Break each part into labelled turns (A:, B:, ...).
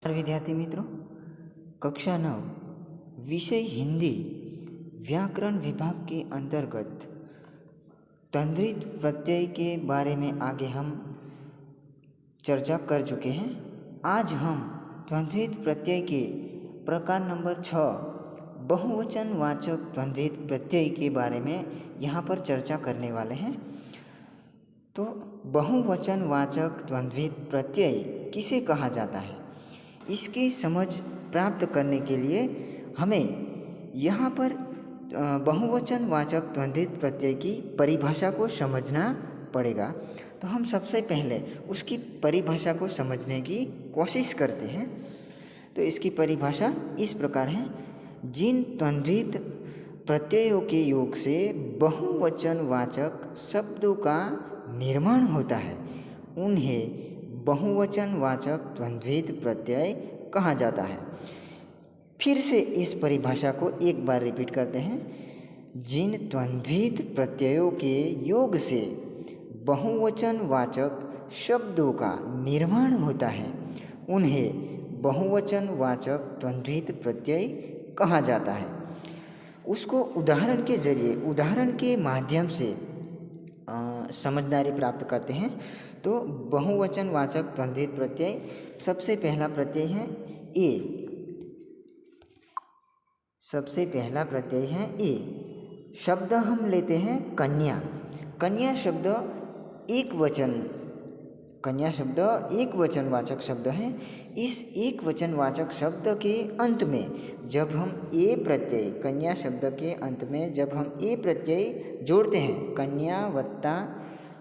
A: विद्यार्थी मित्रों, कक्षा 9 विषय हिंदी व्याकरण विभाग के अंतर्गत तंद्रित प्रत्यय के बारे में आगे हम चर्चा कर चुके हैं। आज हम द्वंद्वित प्रत्यय के प्रकार नंबर 6 बहुवचन वाचक द्वंद्वित प्रत्यय के बारे में यहाँ पर चर्चा करने वाले हैं। तो बहुवचन वाचक द्वंद्वित प्रत्यय किसे कहा जाता है, इसकी समझ प्राप्त करने के लिए हमें यहाँ पर बहुवचन वाचक द्वंद्वित प्रत्यय की परिभाषा को समझना पड़ेगा। तो हम सबसे पहले उसकी परिभाषा को समझने की कोशिश करते हैं। तो इसकी परिभाषा इस प्रकार है: जिन द्वंद्वित प्रत्ययों के योग से बहुवचन वाचक शब्दों का निर्माण होता है उन्हें बहुवचन वाचक द्वंद्वित प्रत्यय कहा जाता है। फिर से इस परिभाषा को एक बार रिपीट करते हैं। जिन द्वंद्वित प्रत्ययों के योग से बहुवचन वाचक शब्दों का निर्माण होता है उन्हें बहुवचन वाचक द्वंद्वित प्रत्यय कहा जाता है। उसको उदाहरण के जरिए, उदाहरण के माध्यम से समझदारी प्राप्त करते हैं। तो बहुवचन वाचक द्वंद्वित प्रत्यय, सबसे पहला प्रत्यय है ए। सबसे पहला प्रत्यय है ए। शब्द हम लेते हैं कन्या। कन्या शब्द एक वचन, कन्या शब्द एक वचन वाचक शब्द है। इस एक वचन वाचक शब्द के अंत में जब हम ए प्रत्यय, कन्या शब्द के अंत में जब हम ए प्रत्यय जोड़ते हैं, कन्या वत्ता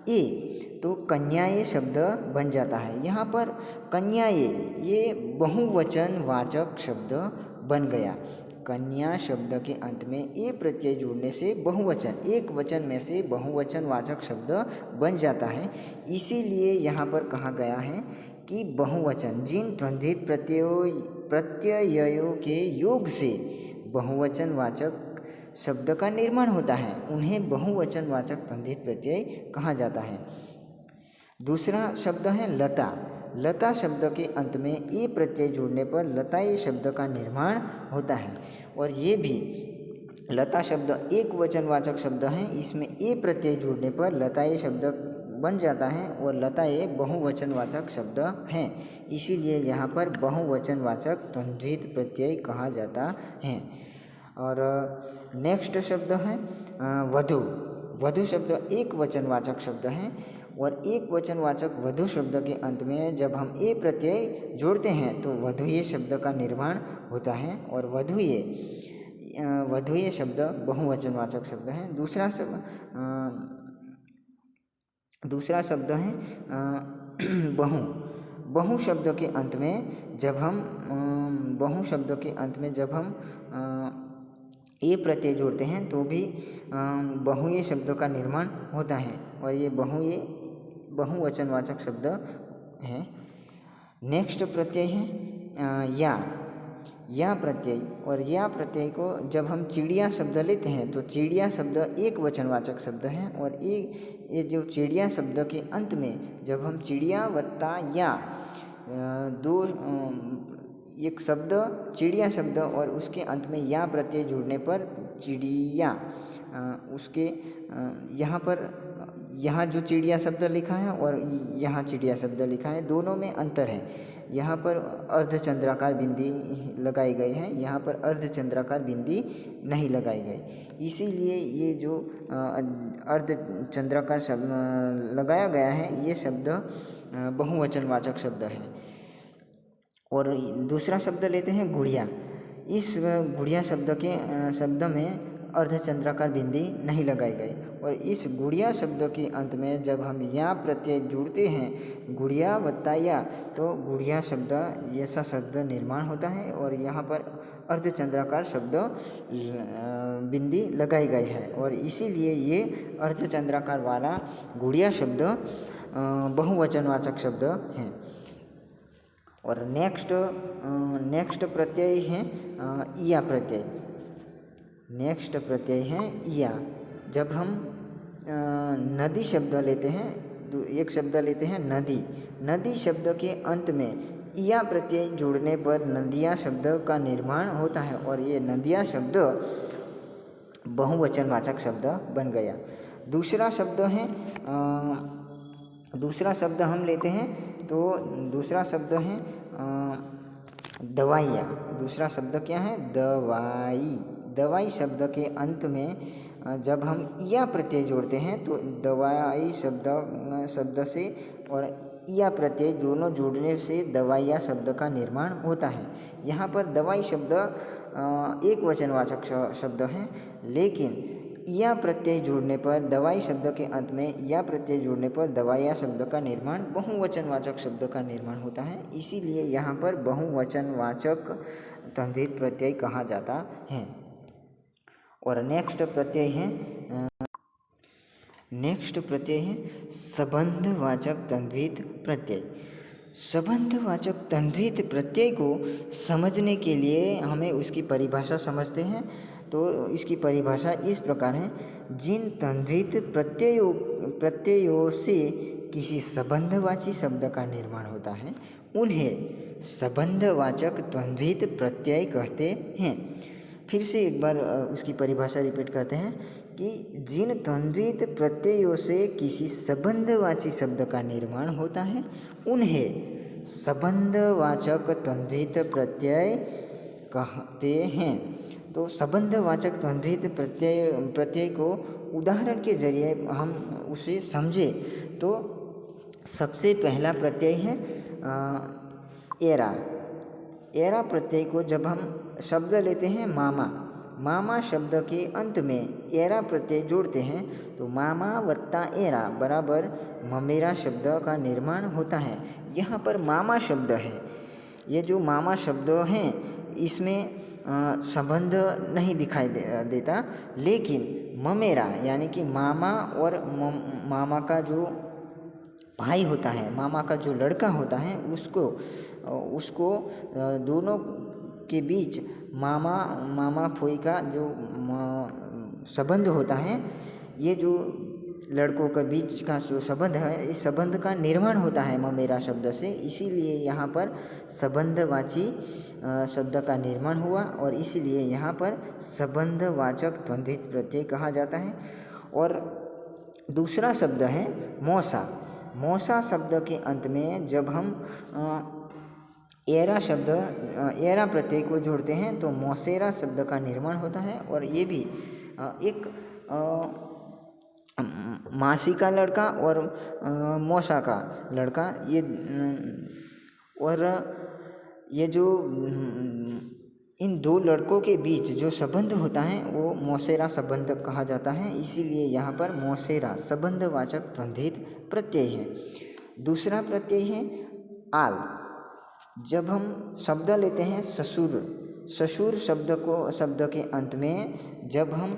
A: ए, तो कन्याए शब्द बन जाता है। यहाँ पर कन्याए ये बहुवचन वाचक शब्द बन गया। कन्या शब्द के अंत में ए प्रत्यय जोड़ने से बहुवचन, एक वचन में से बहुवचन वाचक शब्द बन जाता है। इसीलिए यहाँ पर कहा गया है कि बहुवचन, जिन द्वंद्वित प्रत्ययों के योग से बहुवचन वाचक शब्द का निर्माण होता है उन्हें बहुवचन वाचक द्वंद्वित प्रत्यय कहा जाता है। दूसरा शब्द है लता। लता शब्द के अंत में ए प्रत्यय जोड़ने पर लताए शब्द का निर्माण होता है। और ये भी लता शब्द एक वचनवाचक शब्द है, इसमें ए प्रत्यय जोड़ने पर लताए शब्द बन जाता है और लताए बहुवचनवाचक शब्द हैं। इसीलिए यहाँ पर बहुवचनवाचक द्वंद्वित प्रत्यय कहा जाता है। और नेक्स्ट शब्द है वधु। वधु शब्द एक वचनवाचक शब्द है और एक वचनवाचक वधु शब्द के अंत में जब हम ए प्रत्यय जोड़ते हैं तो वधुये शब्द का निर्माण होता है और वधुये शब्द बहुवचनवाचक शब्द है। दूसरा शब्द है बहु। बहु शब्द के अंत में जब हम ए प्रत्यय जोड़ते हैं तो भी बहुये शब्द का निर्माण होता है और ये बहुवचनवाचक शब्द है। नेक्स्ट प्रत्यय है या प्रत्यय। और या प्रत्यय को जब हम चिड़िया शब्द लेते हैं तो चिड़िया शब्द एक वचनवाचक शब्द है और ये जो चिड़िया शब्द के अंत में जब हम चिड़िया वत्ता या दो एक शब्द चिड़िया शब्द और उसके अंत में या प्रत्यय जोड़ने पर चिड़िया, उसके यहाँ जो चिड़िया शब्द लिखा है और यहाँ चिड़िया शब्द लिखा है, दोनों में अंतर है। यहाँ पर अर्धचंद्राकार बिंदी लगाई गई है, यहाँ पर अर्धचंद्राकार बिंदी नहीं लगाई गई। इसीलिए ये जो अर्धचंद्राकार शब्द लगाया गया है ये शब्द बहुवचनवाचक शब्द है। और दूसरा शब्द लेते हैं गुड़िया। इस गुड़िया शब्द में अर्धचंद्राकार बिंदी नहीं लगाई गई और इस गुड़िया शब्द के अंत में जब हम या प्रत्यय जोड़ते हैं, गुड़िया वत्ता या, तो गुड़िया शब्द ऐसा शब्द निर्माण होता है और यहाँ पर अर्धचंद्राकार शब्द बिंदी लगाई गई है और इसीलिए ये अर्धचंद्राकार वाला गुड़िया शब्द बहुवचनवाचक शब्द है। और नेक्स्ट प्रत्यय है या प्रत्यय। नेक्स्ट प्रत्यय है या। जब हम नदी शब्द लेते हैं, एक शब्द लेते हैं नदी। नदी शब्द के अंत में इया प्रत्यय जोड़ने पर नदिया शब्द का निर्माण होता है और ये नदिया शब्द बहुवचनवाचक शब्द बन गया। दूसरा शब्द है दूसरा शब्द हम लेते हैं तो दूसरा शब्द है दवाइयाँ। दूसरा शब्द क्या है? दवाई। दवाई शब्द के अंत में जब हम इया प्रत्यय जोड़ते हैं तो दवाई शब्द से और इया प्रत्यय दोनों जोड़ने से दवाइया शब्द का निर्माण होता है। यहाँ पर दवाई शब्द एक वचनवाचक शब्द है, लेकिन इया प्रत्यय जोड़ने पर दवाई शब्द के अंत में इया प्रत्यय जोड़ने पर दवाइया शब्द का निर्माण बहुवचनवाचक शब्द का निर्माण होता है। इसीलिए यहाँ पर बहुवचनवाचक तंद्धित प्रत्यय कहा जाता है। और नेक्स्ट प्रत्यय है संबंधवाचक तंद्धित प्रत्यय। संबंधवाचक तंद्धित प्रत्यय को समझने के लिए हमें उसकी परिभाषा समझते हैं। तो इसकी परिभाषा इस प्रकार है, जिन तंद्धित प्रत्ययों से किसी संबंधवाची शब्द का निर्माण होता है उन्हें संबंधवाचक तंद्धित प्रत्यय कहते हैं। फिर से एक बार उसकी परिभाषा रिपीट करते हैं कि जिन तंद्धित प्रत्ययों से किसी संबंधवाची शब्द का निर्माण होता है उन्हें संबंधवाचक तंद्धित प्रत्यय कहते हैं। तो संबंधवाचक तंद्धित प्रत्यय को उदाहरण के जरिए हम उसे समझें तो सबसे पहला प्रत्यय है एरा। एरा प्रत्यय को जब हम शब्द लेते हैं मामा शब्द के अंत में एरा प्रत्यय जोड़ते हैं तो मामा वत्ता एरा बराबर ममेरा शब्द का निर्माण होता है। यहाँ पर मामा शब्द है, ये जो मामा शब्द हैं इसमें संबंध नहीं दिखाई देता, लेकिन ममेरा यानी कि मामा और मामा का जो भाई होता है, मामा का जो लड़का होता है उसको दोनों के बीच मामा फोई का जो संबंध होता है, ये जो लड़कों के बीच का जो संबंध है इस संबंध का निर्माण होता है ममेरा शब्द से। इसीलिए यहाँ पर संबंधवाची शब्द का निर्माण हुआ और इसीलिए यहाँ पर संबंधवाचक तंद्धित प्रत्यय कहा जाता है। और दूसरा शब्द है मौसा। मौसा शब्द के अंत में जब हम एरा प्रत्यय को जोड़ते हैं तो मौसेरा शब्द का निर्माण होता है। और ये भी एक मासी का लड़का और मौसा का लड़का, ये जो इन दो लड़कों के बीच जो संबंध होता है वो मौसेरा संबंध कहा जाता है। इसीलिए यहाँ पर मौसेरा संबंधवाचक तंद्धित प्रत्यय है। दूसरा प्रत्यय है आल। जब हम शब्द लेते हैं ससुर शब्द के अंत में जब हम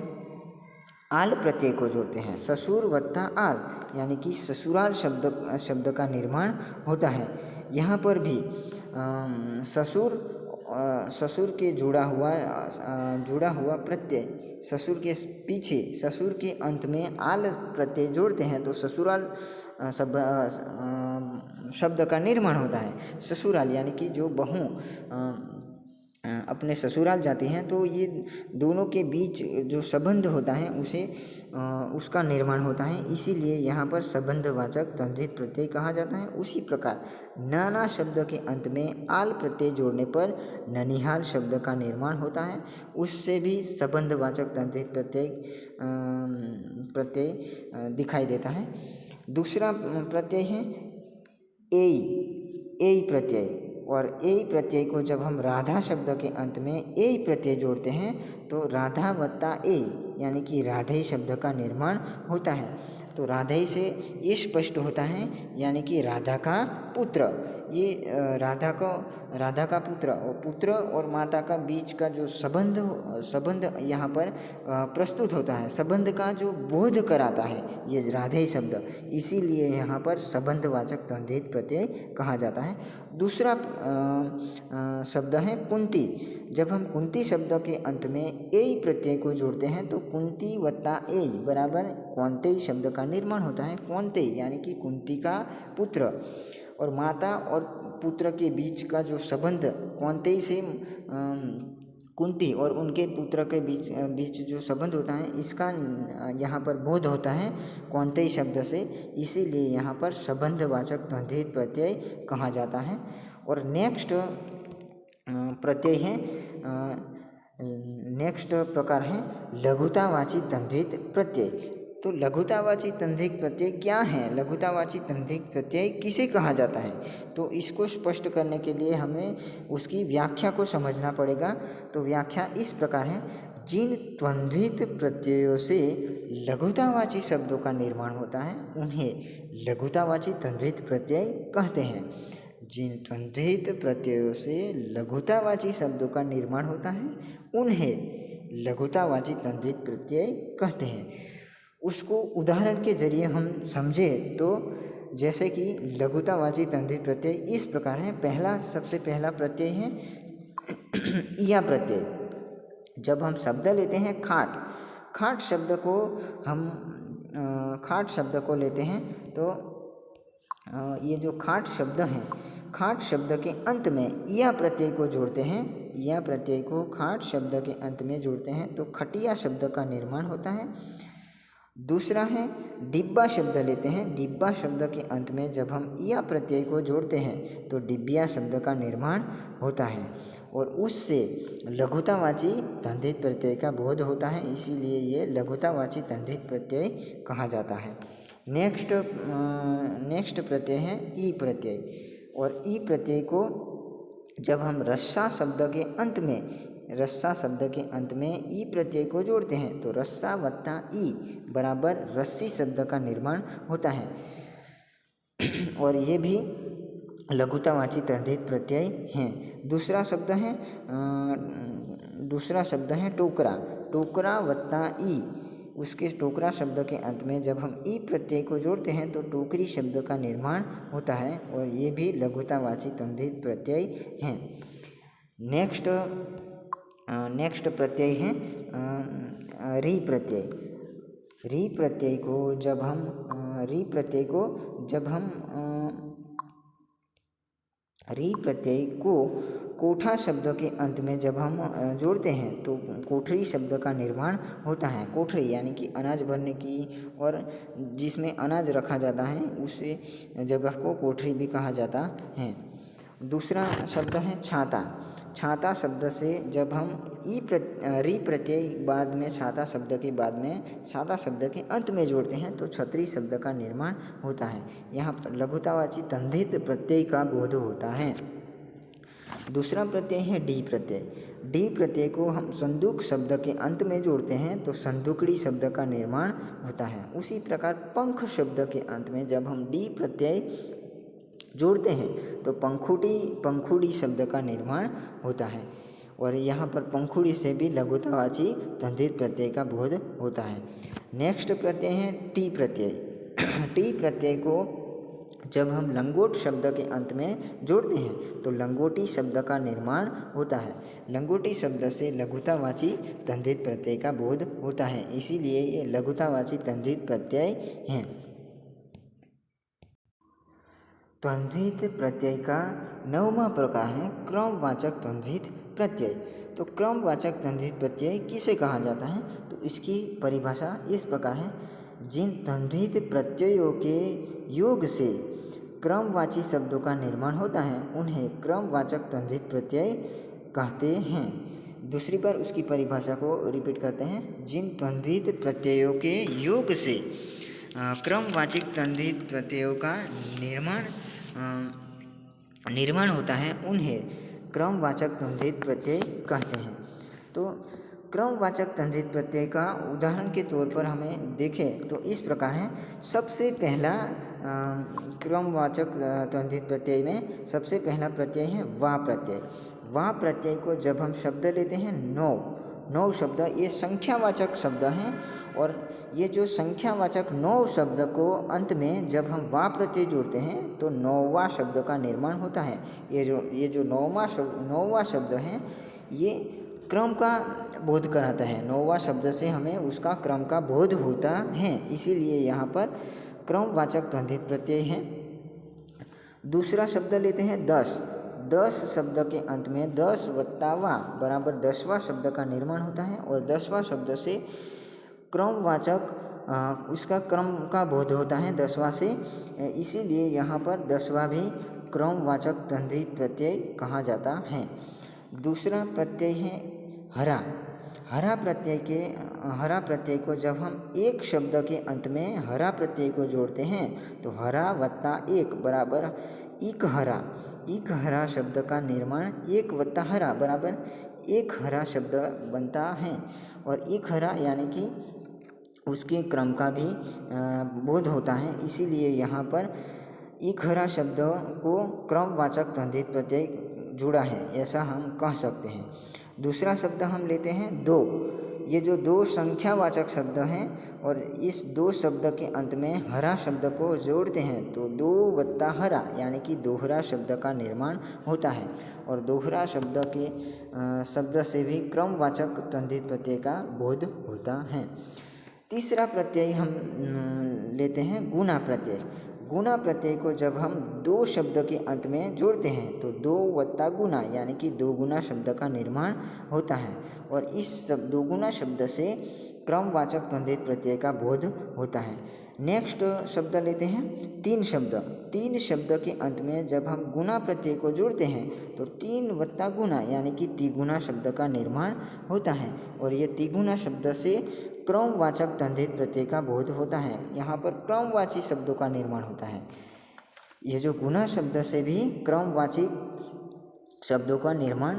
A: आल प्रत्यय को जोड़ते हैं, ससुर वत्ता आल यानी कि ससुराल शब्द का निर्माण होता है। यहाँ पर भी ससुर के जुड़ा हुआ प्रत्यय ससुर के पीछे ससुर के अंत में आल प्रत्यय जोड़ते हैं तो ससुराल शब्द का निर्माण होता है। ससुराल यानी कि जो बहू अपने ससुराल जाती हैं तो ये दोनों के बीच जो संबंध होता है उसका निर्माण होता है। इसीलिए यहाँ पर संबंधवाचक तंद्धित प्रत्यय कहा जाता है। उसी प्रकार नाना शब्द के अंत में आल प्रत्यय जोड़ने पर ननिहाल शब्द का निर्माण होता है, उससे भी संबंधवाचक तंद्धित प्रत्यय दिखाई देता है। दूसरा प्रत्यय है एई प्रत्यय। और एई प्रत्यय को जब हम राधा शब्द के अंत में एई प्रत्यय जोड़ते हैं तो राधा वत्ता एई यानी कि राधे शब्द का निर्माण होता है। तो राधे से ये स्पष्ट होता है यानी कि राधा का पुत्र। ये राधा का पुत्र और माता का बीच का जो संबंध यहाँ पर प्रस्तुत होता है, संबंध का जो बोध कराता है ये राधे शब्द। इसीलिए यहाँ पर संबंधवाचक तंद्धित प्रत्यय कहा जाता है। दूसरा शब्द है कुंती। जब हम कुंती शब्द के अंत में एई प्रत्यय को जोड़ते हैं तो कुंती वत्ता एई बराबर कौंतेय शब्द का निर्माण होता है। कौंतेय यानी कि कुंती का पुत्र और माता और पुत्र के बीच का जो संबंध कौंतेय से कुंती और उनके पुत्र के बीच जो संबंध होता है, इसका यहाँ पर बोध होता है कौंतेय शब्द से, इसीलिए यहाँ पर संबंधवाचक द्वंद्वित प्रत्यय कहा जाता है। और नेक्स्ट प्रत्यय है, नेक्स्ट प्रकार है लघुतावाची तंद्वित प्रत्यय। तो लघुतावाची तंद्वित प्रत्यय क्या है, लघुतावाची तंद्वित प्रत्यय किसे कहा जाता है, तो इसको स्पष्ट करने के लिए हमें उसकी व्याख्या को समझना पड़ेगा। तो व्याख्या इस प्रकार है, जिन त्वंद्वित प्रत्ययों से लघुतावाची शब्दों का निर्माण होता है उन्हें लघुतावाची तंद्वित प्रत्यय कहते हैं। जिन त्वंद्वित प्रत्ययों से लघुतावाची शब्दों का निर्माण होता है उन्हें लघुतावाची तंद्वित प्रत्यय कहते हैं। उसको उदाहरण के जरिए हम समझें तो जैसे कि लघुतावाची तंद्वित प्रत्यय इस प्रकार है। सबसे पहला प्रत्यय है इया प्रत्यय। जब हम शब्द लेते हैं खाट शब्द को हम खाट शब्द को लेते हैं तो ये जो खाट शब्द हैं, खाट शब्द के अंत में इया प्रत्यय को जोड़ते हैं, इया प्रत्यय को खाट शब्द के अंत में जोड़ते हैं तो खटिया शब्द का निर्माण होता है। दूसरा है डिब्बा शब्द लेते हैं, डिब्बा शब्द के अंत में जब हम इया प्रत्यय को जोड़ते हैं तो डिब्बिया शब्द का निर्माण होता है और उससे लघुतावाची तंद्वित प्रत्यय का बोध होता है, इसीलिए ये लघुतावाची तंद्वित प्रत्यय कहा जाता है। नेक्स्ट प्रत्यय है ई प्रत्यय। और ई प्रत्यय को जब हम रस्सा शब्द के अंत में ई प्रत्यय को जोड़ते हैं तो रस्सा वत्ता ई बराबर रस्सी शब्द का निर्माण होता है और ये भी लघुतावाची तंद्वित प्रत्यय हैं। दूसरा शब्द है टोकरा वत्ता ई। उसके टोकरा शब्द के अंत में जब हम ई प्रत्यय को जोड़ते हैं तो टोकरी शब्द का निर्माण होता है और ये भी लघुतावाची तंद्वित प्रत्यय हैं। नेक्स्ट प्रत्यय है री प्रत्यय। री प्रत्यय को कोठा शब्द के अंत में जब हम जोड़ते हैं तो कोठरी शब्द का निर्माण होता है। कोठरी यानी कि अनाज भरने की और जिसमें अनाज रखा जाता है उस जगह को कोठरी भी कहा जाता है। दूसरा शब्द है छाता शब्द से जब हम री प्रत्यय बाद में छाता शब्द के अंत में जोड़ते हैं तो छतरी शब्द का निर्माण होता है। यहाँ पर लघुतावाची तंद्वित प्रत्यय का बोध होता है। दूसरा प्रत्यय है डी प्रत्यय। डी प्रत्यय को हम संदूक शब्द के अंत में जोड़ते हैं तो संदूकड़ी शब्द का निर्माण होता है। उसी प्रकार पंख शब्द के अंत में जब हम डी प्रत्यय जोड़ते हैं तो पंखुड़ी शब्द का निर्माण होता है और यहाँ पर पंखुड़ी से भी लघुतावाची तंद्वित प्रत्यय का बोध होता है। नेक्स्ट प्रत्यय है टी प्रत्यय। टी प्रत्यय को जब हम लंगोट शब्द के अंत में जोड़ते हैं तो लंगोटी शब्द का निर्माण होता है। लंगोटी शब्द से लघुतावाची तंद्वित प्रत्यय का बोध होता है, इसीलिए ये लघुतावाची तंद्वित प्रत्यय हैं। त्वंद्वित प्रत्यय का 9वां प्रकार है क्रमवाचक त्वंद्वित प्रत्यय। तो क्रमवाचक त्वंद्वित प्रत्यय किसे कहा जाता है, तो इसकी परिभाषा इस प्रकार है, जिन त्वंद्वित प्रत्ययों के योग से क्रमवाची शब्दों का निर्माण होता है उन्हें क्रमवाचक त्वंद्वित प्रत्यय कहते हैं। दूसरी बार उसकी परिभाषा को रिपीट करते हैं, जिन त्वंद्वित प्रत्ययों के योग से क्रमवाचक त्वंद्वित प्रत्ययों का निर्माण होता है उन्हें क्रमवाचक त्वंद्वित प्रत्यय कहते हैं। तो क्रमवाचक त्वंद्वित प्रत्यय का उदाहरण के तौर पर हमें देखें तो इस प्रकार है। सबसे पहला क्रमवाचक त्वंद्वित प्रत्यय में सबसे पहला प्रत्यय है वा प्रत्यय। वा प्रत्यय को जब हम शब्द लेते हैं नौ शब्द, ये संख्यावाचक शब्द हैं और ये जो संख्यावाचक 9 शब्द को अंत में जब हम वा प्रत्यय जोड़ते हैं तो 9वां शब्द का निर्माण होता है। ये जो 9वां शब्द है ये क्रम का बोध कराता है। 9वां शब्द से हमें उसका क्रम का बोध होता है, इसीलिए यहाँ पर क्रमवाचक त्वंद्वित प्रत्यय है। दूसरा शब्द लेते हैं 10। 10 शब्द के अंत में 10 वत्ता वा बराबर 10वां शब्द का निर्माण होता है और 10वां शब्द से क्रमवाचक उसका क्रम का बोध होता है 10वां से, इसीलिए यहाँ पर 10वां भी क्रमवाचक तंद्रित प्रत्यय कहा जाता है। दूसरा प्रत्यय है हरा। हरा प्रत्यय को जब हम एक शब्द के अंत में हरा प्रत्यय को जोड़ते हैं तो हरा वत्ता एक बराबर इक हरा। इक हरा शब्द का निर्माण एक वत्ता हरा बराबर एक हरा शब्द बनता है और इक हरा यानी कि उसके क्रम का भी बोध होता है, इसीलिए यहाँ पर इक हरा शब्द को क्रमवाचक तंद्रित प्रत्यय जुड़ा है ऐसा हम कह सकते हैं। दूसरा शब्द हम लेते हैं 2। ये जो 2 संख्यावाचक शब्द हैं और इस 2 शब्द के अंत में हरा शब्द को जोड़ते हैं तो 2 वत्ता हरा यानी कि दोहरा शब्द का निर्माण होता है और दोहरा शब्द से भी क्रमवाचक तंद्रित प्रत्यय का बोध होता है। तीसरा प्रत्यय हम लेते हैं गुना प्रत्यय। गुना प्रत्यय को जब हम 2 शब्द के अंत में जोड़ते हैं तो 2 वत्ता गुना यानी कि 2 गुना शब्द का निर्माण होता है और इस 2 गुना शब्द से क्रमवाचक तंद्रित प्रत्यय का बोध होता है। नेक्स्ट शब्द लेते हैं 3 शब्द। 3 शब्द के अंत में जब हम गुना प्रत्यय को जोड़ते हैं तो 3 वत्ता गुना यानी कि तिगुना शब्द का निर्माण होता है और ये तिगुना शब्द से क्रमवाचक तंद्रित प्रत्यय का बोध होता है। यहाँ पर क्रमवाची शब्दों का निर्माण होता है। ये जो गुना शब्द से भी क्रमवाची शब्दों का निर्माण,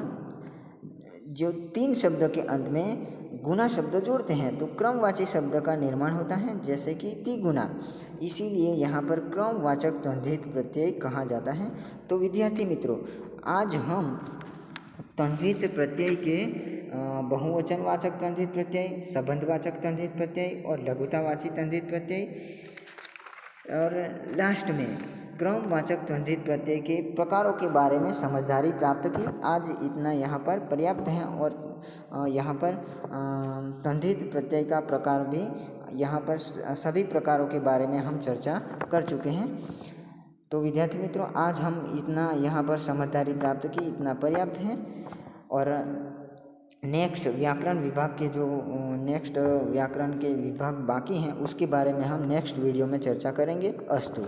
A: जो 3 शब्द के अंत में गुना शब्द जोड़ते हैं तो क्रमवाची शब्द का निर्माण होता है जैसे कि तिगुना, इसीलिए यहाँ पर क्रमवाचक तंद्रित प्रत्यय कहा जाता है। तो विद्यार्थी मित्रों, आज हम तंद्रित प्रत्यय के बहुवचनवाचक तंद्रित प्रत्यय, संबंधवाचक तंद्रित प्रत्यय और लघुतावाची तंद्रित प्रत्यय और लास्ट में क्रमवाचक तंद्रित प्रत्यय के प्रकारों के बारे में समझदारी प्राप्त की। आज इतना यहाँ पर पर्याप्त है और यहाँ पर तंद्रित प्रत्यय का प्रकार भी यहाँ पर सभी प्रकारों के बारे में हम चर्चा कर चुके हैं। तो विद्यार्थी मित्रों, आज हम इतना यहाँ पर समझदारी प्राप्त की, इतना पर्याप्त है और नेक्स्ट व्याकरण विभाग के जो नेक्स्ट व्याकरण के विभाग बाकी हैं उसके बारे में हम नेक्स्ट वीडियो में चर्चा करेंगे। अस्तु।